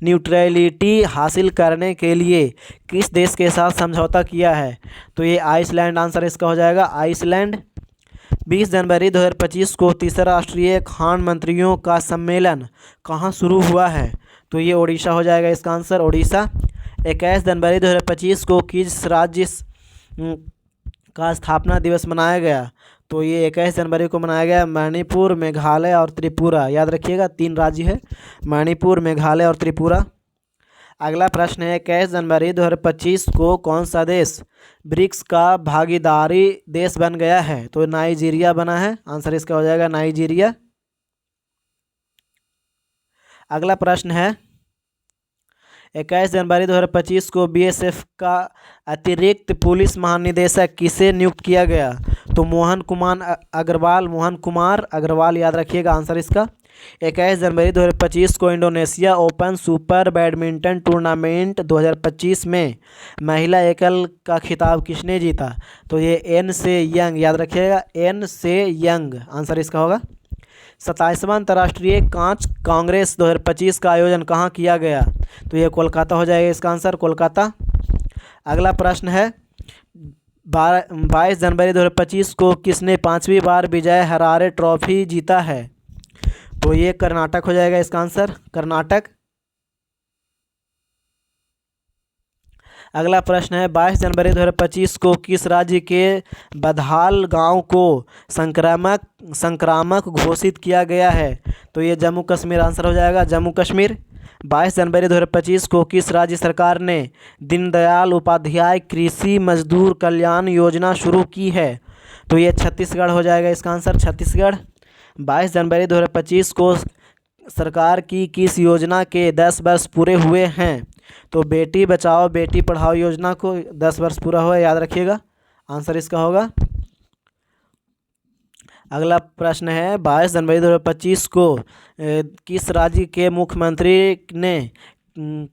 न्यूट्रलिटी हासिल करने के लिए किस देश के साथ समझौता किया है? तो ये आइसलैंड आंसर इसका हो जाएगा, आइसलैंड। 20 जनवरी 2025 को तीसरा राष्ट्रीय खान मंत्रियों का सम्मेलन कहाँ शुरू हुआ है? तो ये ओडिशा हो जाएगा इसका आंसर, ओडिशा। 21 जनवरी 2025 को किस राज्य का स्थापना दिवस मनाया गया? तो ये 21 जनवरी को मनाया गया मणिपुर, मेघालय और त्रिपुरा। याद रखिएगा 3 राज्य है, मणिपुर, मेघालय और त्रिपुरा। अगला प्रश्न है 21 जनवरी 2025 को कौन सा देश ब्रिक्स का भागीदारी देश बन गया है? तो नाइजीरिया बना है, आंसर इसका हो जाएगा नाइजीरिया। अगला प्रश्न है 21 जनवरी 2025 को बीएसएफ का अतिरिक्त पुलिस महानिदेशक किसे नियुक्त किया गया? तो मोहन कुमार अग्रवाल याद रखिएगा आंसर इसका। 21 जनवरी 2025 को Indonesia open super badminton tournament 2025 में महिला एकल का खिताब किसने जीता? तो ये एन से यंग याद रखिएगा, एन से यंग आंसर इसका होगा। 27वां अंतर्राष्ट्रीय कांच कांग्रेस 2025 का आयोजन कहाँ किया गया? तो ये कोलकाता हो जाएगा इसका आंसर, कोलकाता। अगला प्रश्न है 22 जनवरी 2025 को किसने 5वीं बार विजय हरारे ट्रॉफी जीता है? तो ये कर्नाटक हो जाएगा इसका आंसर, कर्नाटक। अगला प्रश्न है 22 जनवरी 2025 को किस राज्य के बधाल गांव को संक्रामक घोषित किया गया है? तो ये जम्मू कश्मीर आंसर हो जाएगा, जम्मू कश्मीर। 22 जनवरी 2025 को किस राज्य सरकार ने दीनदयाल उपाध्याय कृषि मजदूर कल्याण योजना शुरू की है? तो ये छत्तीसगढ़ हो जाएगा इसका आंसर, छत्तीसगढ़। 22 जनवरी 2025 को सरकार की किस योजना के 10 वर्ष पूरे हुए हैं? तो बेटी बचाओ बेटी पढ़ाओ योजना को 10 वर्ष पूरा हुआ, याद रखिएगा आंसर इसका होगा। अगला प्रश्न है 22 जनवरी 2025 को किस राज्य के मुख्यमंत्री ने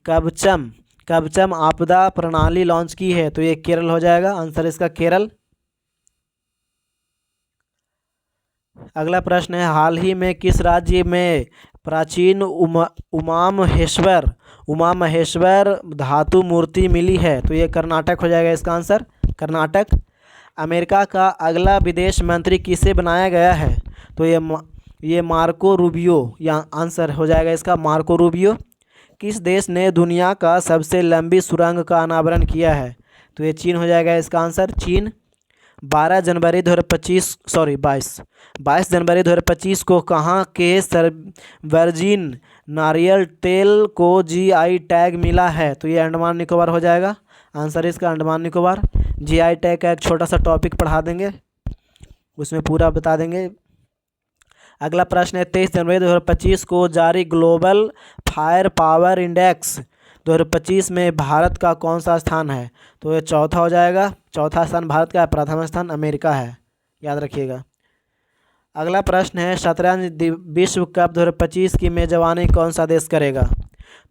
कवचम आपदा प्रणाली लॉन्च की है? तो ये केरल हो जाएगा आंसर इसका, केरल। अगला प्रश्न है हाल ही में किस राज्य में प्राचीन उमा महेश्वर धातु मूर्ति मिली है? तो ये कर्नाटक हो जाएगा इसका आंसर, कर्नाटक। अमेरिका का अगला विदेश मंत्री किसे बनाया गया है? तो ये मार्को रूबियो, या आंसर हो जाएगा इसका मार्को रूबियो। किस देश ने दुनिया का सबसे लंबी सुरंग का अनावरण किया है? तो ये चीन हो जाएगा इसका आंसर, चीन। 22 जनवरी 2025 को कहाँ के वर्जिन नारियल तेल को जीआई टैग मिला है? तो ये अंडमान निकोबार हो जाएगा आंसर इसका, अंडमान निकोबार। जीआई टैग का एक छोटा सा टॉपिक पढ़ा देंगे, उसमें पूरा बता देंगे। अगला प्रश्न है 23 जनवरी 2025 को जारी ग्लोबल फायर पावर इंडेक्स 2025 में भारत का कौन सा स्थान है? तो ये चौथा हो जाएगा, चौथा स्थान भारत का है, प्रथम स्थान अमेरिका है, याद रखिएगा। अगला प्रश्न है शतरंज विश्व कप 2025 की मेजबानी कौन सा देश करेगा?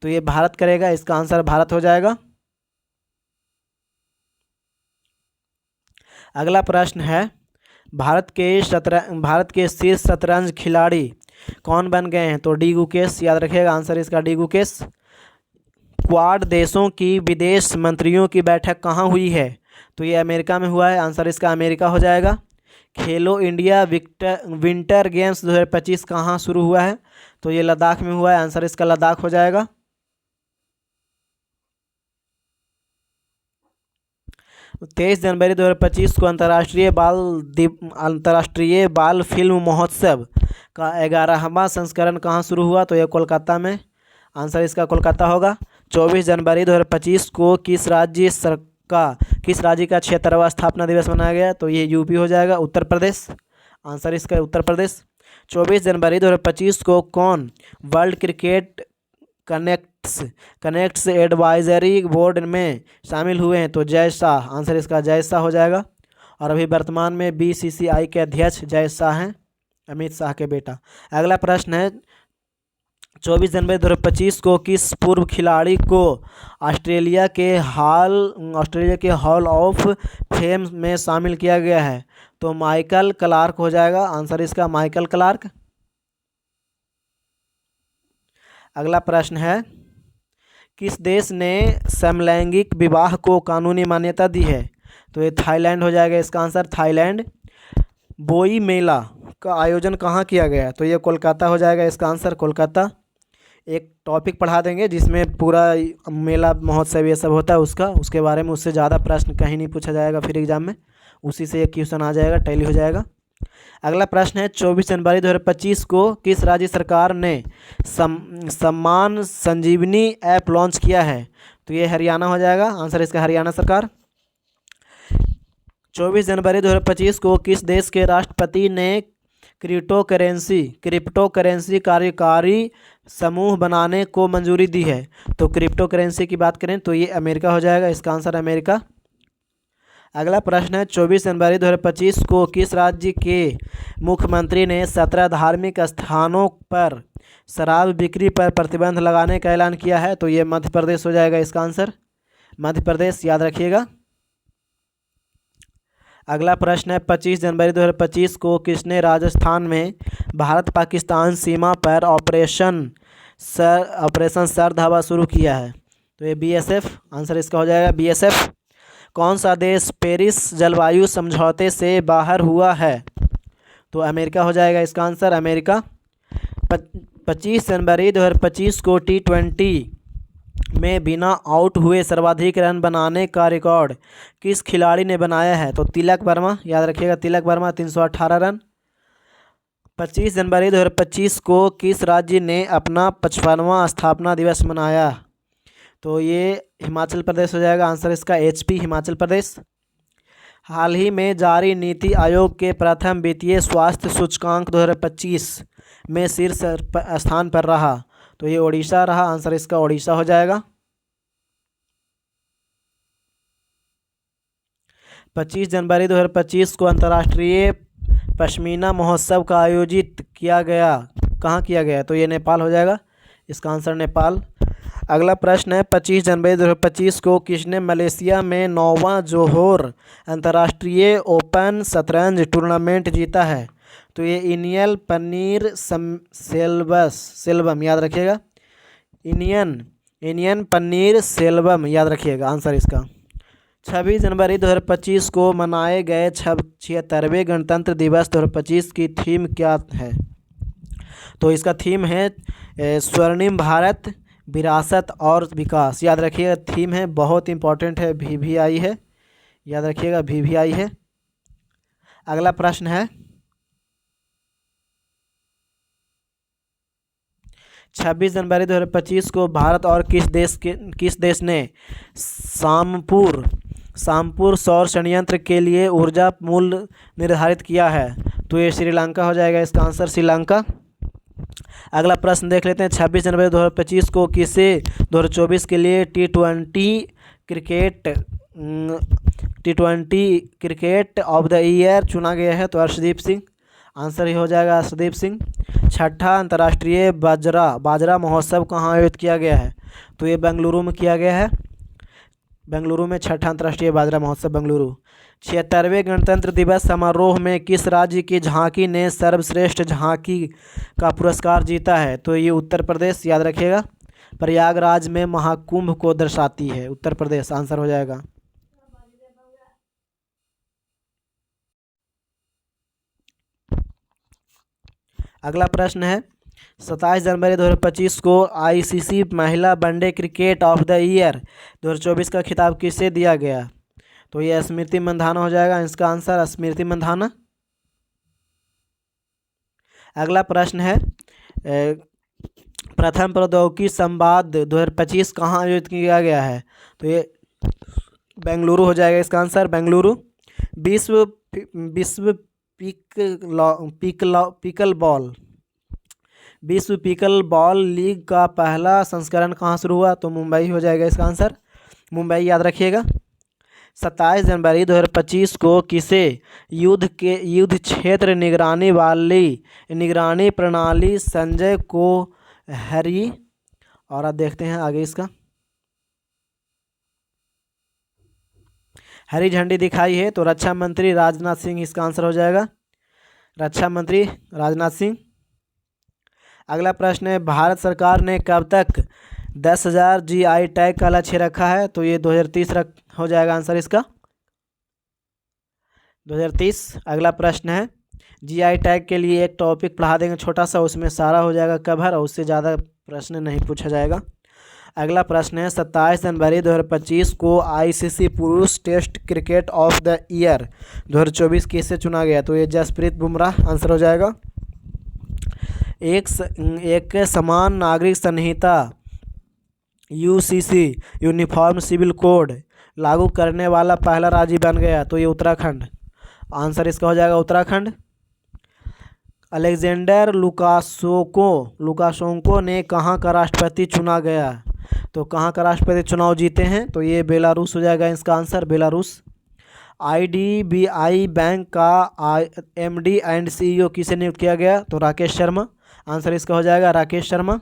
तो ये भारत करेगा, इसका आंसर भारत हो जाएगा। अगला प्रश्न है भारत के शीर्ष शतरंज खिलाड़ी कौन बन गए हैं? तो डी गुकेश, याद रखिएगा आंसर इसका डी गुकेश। क्वाड देशों की विदेश मंत्रियों की बैठक कहाँ हुई है? तो ये अमेरिका में हुआ है, आंसर इसका अमेरिका हो जाएगा। खेलो इंडिया विंटर गेम्स 2025 कहाँ शुरू हुआ है? तो ये लद्दाख में हुआ है, आंसर इसका लद्दाख हो जाएगा। तो 23 जनवरी 2025 को अंतर्राष्ट्रीय बाल फिल्म महोत्सव का 11वां संस्करण कहाँ शुरू हुआ? तो यह कोलकाता में, आंसर इसका कोलकाता होगा। 24 जनवरी 2025 को किस राज्य का 76वां स्थापना दिवस मनाया गया? तो ये यूपी हो जाएगा, उत्तर प्रदेश, आंसर इसका उत्तर प्रदेश। 24 जनवरी 2025 को कौन world cricket connects advisory board में शामिल हुए हैं? तो जय शाह, आंसर इसका जय शाह हो जाएगा। और अभी वर्तमान में बीसीसीआई के अध्यक्ष जय शाह हैं, अमित शाह के बेटा। अगला प्रश्न है 24 जनवरी 2025 को किस पूर्व खिलाड़ी को ऑस्ट्रेलिया के हॉल ऑफ फेम में शामिल किया गया है? तो माइकल क्लार्क हो जाएगा आंसर इसका, माइकल क्लार्क। अगला प्रश्न है, किस देश ने समलैंगिक विवाह को कानूनी मान्यता दी है? तो ये थाईलैंड हो जाएगा इसका आंसर, थाईलैंड। बोई मेला का आयोजन कहाँ किया गया? तो ये कोलकाता हो जाएगा इसका आंसर, कोलकाता। एक टॉपिक पढ़ा देंगे जिसमें पूरा मेला महोत्सव ये सब होता है उसका, उसके बारे में, उससे ज़्यादा प्रश्न कहीं नहीं पूछा जाएगा फिर एग्जाम में, उसी से एक क्वेश्चन आ जाएगा, टैली हो जाएगा। अगला प्रश्न है, 24 जनवरी 2025 को किस राज्य सरकार ने सम्मान संजीवनी ऐप लॉन्च किया है? तो ये हरियाणा हो जाएगा आंसर इसका, हरियाणा सरकार। 24 जनवरी 2025 को किस देश के राष्ट्रपति ने क्रिप्टो करेंसी कार्यकारी समूह बनाने को मंजूरी दी है? तो क्रिप्टो करेंसी की बात करें तो ये अमेरिका हो जाएगा इसका आंसर, अमेरिका। अगला प्रश्न है, 24 जनवरी 2025 को किस राज्य के मुख्यमंत्री ने 17 धार्मिक स्थानों पर शराब बिक्री पर प्रतिबंध लगाने का ऐलान किया है? तो ये मध्य प्रदेश हो जाएगा इसका आंसर, मध्य प्रदेश, याद रखिएगा। अगला प्रश्न है, 25 जनवरी 2025 को किसने राजस्थान में भारत पाकिस्तान सीमा पर ऑपरेशन सरद हवा शुरू किया है? तो ये बीएसएफ, आंसर इसका हो जाएगा बीएसएफ। कौन सा देश पेरिस जलवायु समझौते से बाहर हुआ है? तो अमेरिका हो जाएगा इसका आंसर, अमेरिका। 25 जनवरी 2025 को T20 में बिना आउट हुए सर्वाधिक रन बनाने का रिकॉर्ड किस खिलाड़ी ने बनाया है? तो तिलक वर्मा, याद रखिएगा, तिलक वर्मा, 318 रन। 25 जनवरी 2025 को किस राज्य ने अपना 55वां स्थापना दिवस मनाया? तो ये हिमाचल प्रदेश हो जाएगा आंसर इसका, HP, हिमाचल प्रदेश। हाल ही में जारी नीति आयोग के प्रथम वित्तीय स्वास्थ्य सूचकांक 2025 में शीर्ष स्थान पर रहा? तो ये ओडिशा रहा, आंसर इसका ओडिशा हो जाएगा। 25 जनवरी 2025 को अंतर्राष्ट्रीय पश्मीना महोत्सव का आयोजित किया गया, कहाँ किया गया? तो ये नेपाल हो जाएगा इसका आंसर, नेपाल। अगला प्रश्न है, 25 जनवरी 2025 को किसने मलेशिया में 9वां जोहोर अंतर्राष्ट्रीय ओपन शतरंज टूर्नामेंट जीता है? तो ये इनियल पनीर सेल्वम, याद रखिएगा, इनियन पनीर सेल्वम, याद रखिएगा आंसर इसका। 26 जनवरी 2025 को मनाए गए 76वें गणतंत्र दिवस 2025 की थीम क्या है? तो इसका थीम है स्वर्णिम भारत, विरासत और विकास, याद रखिएगा, थीम है, बहुत इंपॉर्टेंट है, VVI है, याद रखिएगा, VVI है। अगला प्रश्न है, 26 जनवरी 2025 को भारत और किस देश ने सामपुर सौर संयंत्र के लिए ऊर्जा मूल्य निर्धारित किया है? तो ये श्रीलंका हो जाएगा इसका आंसर, श्रीलंका। अगला प्रश्न देख लेते हैं, 26 जनवरी 2025 को किसे 2024 के लिए T20 cricket of the year चुना गया है? तो अर्शदीप सिंह, आंसर ही हो जाएगा अर्शदीप सिंह। 6ठा अंतर्राष्ट्रीय बाजरा महोत्सव कहाँ आयोजित किया गया है? तो ये बेंगलुरु में किया गया है, बेंगलुरु में 6ठा अंतर्राष्ट्रीय बाजरा महोत्सव, बेंगलुरु। 76वें गणतंत्र दिवस समारोह में किस राज्य की झांकी ने सर्वश्रेष्ठ झांकी का पुरस्कार जीता है? तो ये उत्तर प्रदेश, याद रखिएगा, प्रयागराज में महाकुंभ को दर्शाती है, उत्तर प्रदेश, आंसर हो जाएगा। अगला प्रश्न है, 27 जनवरी 2025 को ICC महिला one day cricket of the year 2024 का खिताब किसे दिया गया? तो ये स्मृति मंधाना हो जाएगा इसका आंसर, स्मृति मंधाना। अगला प्रश्न है, प्रथम प्रौद्योगिकी संवाद 2025 कहाँ आयोजित किया गया है? तो ये बेंगलुरु हो जाएगा इसका आंसर, बेंगलुरु। विश्व पिकल बॉल लीग का पहला संस्करण कहाँ शुरू हुआ? तो मुंबई हो जाएगा इसका आंसर, मुंबई, याद रखिएगा। 27 जनवरी 2025 को किसे युद्ध क्षेत्र निगरानी प्रणाली संजय को हरी, और अब देखते हैं आगे इसका, हरी झंडी दिखाई है, तो रक्षा मंत्री राजनाथ सिंह इसका आंसर हो जाएगा, रक्षा मंत्री राजनाथ सिंह। अगला प्रश्न है, भारत सरकार ने कब तक 10,000 GI टैग का लक्ष्य रखा है? तो ये 2030 हो जाएगा आंसर इसका, 2030। अगला प्रश्न है, GI टैग के लिए एक टॉपिक पढ़ा देंगे छोटा सा, उसमें सारा हो जाएगा कवर और उससे ज़्यादा प्रश्न नहीं पूछा जाएगा। अगला प्रश्न है, 27 जनवरी 2025 को ICC पुरुष test cricket of the year 2024 किससे चुना गया? तो ये जसप्रीत बुमराह आंसर हो जाएगा। एक समान नागरिक संहिता UCC यूनिफॉर्म सिविल कोड लागू करने वाला पहला राज्य बन गया, तो ये उत्तराखंड, आंसर इसका हो जाएगा उत्तराखंड। अलेक्जेंडर लुकाशेंको ने कहाँ का राष्ट्रपति चुना गया? तो कहाँ का राष्ट्रपति चुनाव जीते हैं? तो ये बेलारूस हो जाएगा इसका आंसर, बेलारूस। IDBI बैंक का MD एंड CEO किसे नियुक्त किया गया? तो राकेश शर्मा, आंसर इसका हो जाएगा राकेश शर्मा।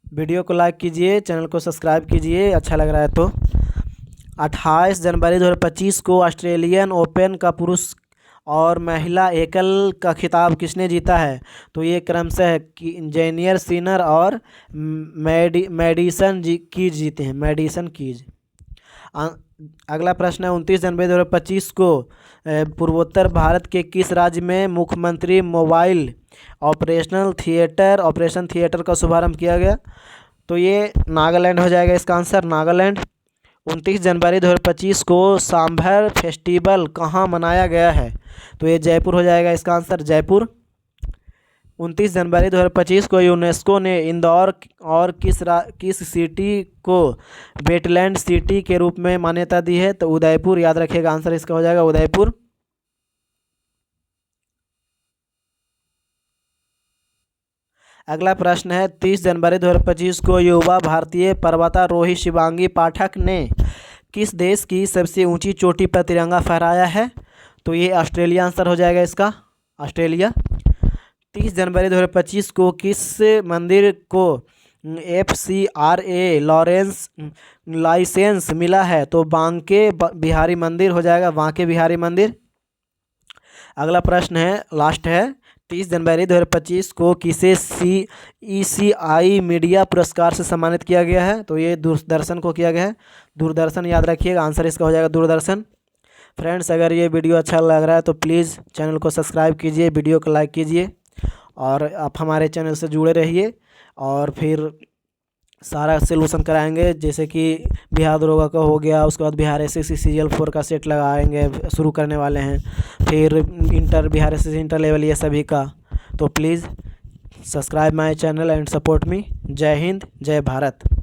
वीडियो को लाइक कीजिए, चैनल को सब्सक्राइब कीजिए अच्छा लग रहा है तो। 28 जनवरी 2025 को ऑस्ट्रेलियन ओपन का पुरुष और महिला एकल का खिताब किसने जीता है? तो ये क्रमशः जेनियर सिनर और मैडिसन कीज जीते हैं, मैडिसन कीज। अगला प्रश्न है, 29 जनवरी 2025 को पूर्वोत्तर भारत के किस राज्य में मुख्यमंत्री मोबाइल ऑपरेशन थिएटर का शुभारंभ किया गया? तो ये नागालैंड हो जाएगा इसका आंसर, नागालैंड। 29 जनवरी 2025 को सांभर फेस्टिवल कहाँ मनाया गया है? तो ये जयपुर हो जाएगा इसका आंसर, जयपुर। 29 जनवरी 2025 को यूनेस्को ने इंदौर और किस सिटी को वेटलैंड सिटी के रूप में मान्यता दी है? तो उदयपुर, याद रखिएगा आंसर इसका हो जाएगा उदयपुर। अगला प्रश्न है, 30 जनवरी 2025 को युवा भारतीय पर्वतारोही शिवांगी पाठक ने किस देश की सबसे ऊंची चोटी पर तिरंगा फहराया है? तो ये ऑस्ट्रेलिया, आंसर हो जाएगा इसका, ऑस्ट्रेलिया। 30 जनवरी 2025 को किस मंदिर को FCRA लाइसेंस मिला है? तो बांके बिहारी मंदिर हो जाएगा, बांके बिहारी मंदिर। अगला प्रश्न है, लास्ट है, 30 जनवरी 2025 को किसे ECI मीडिया पुरस्कार से सम्मानित किया गया है? तो ये दूरदर्शन को किया गया है, दूरदर्शन, याद रखिएगा आंसर इसका हो जाएगा दूरदर्शन। फ्रेंड्स, अगर ये वीडियो अच्छा लग रहा है तो प्लीज़ चैनल को सब्सक्राइब कीजिए, वीडियो को लाइक कीजिए और आप हमारे चैनल से जुड़े रहिए। और फिर सारा सोल्यूशन कराएंगे, जैसे कि बिहार दरोगा का हो गया, उसके बाद बिहार SSC CGL 4 का सेट लगाएंगे, शुरू करने वाले हैं, फिर बिहार SSC इंटर लेवल, ये सभी का। तो please subscribe my channel and support me. जय हिंद, जय भारत।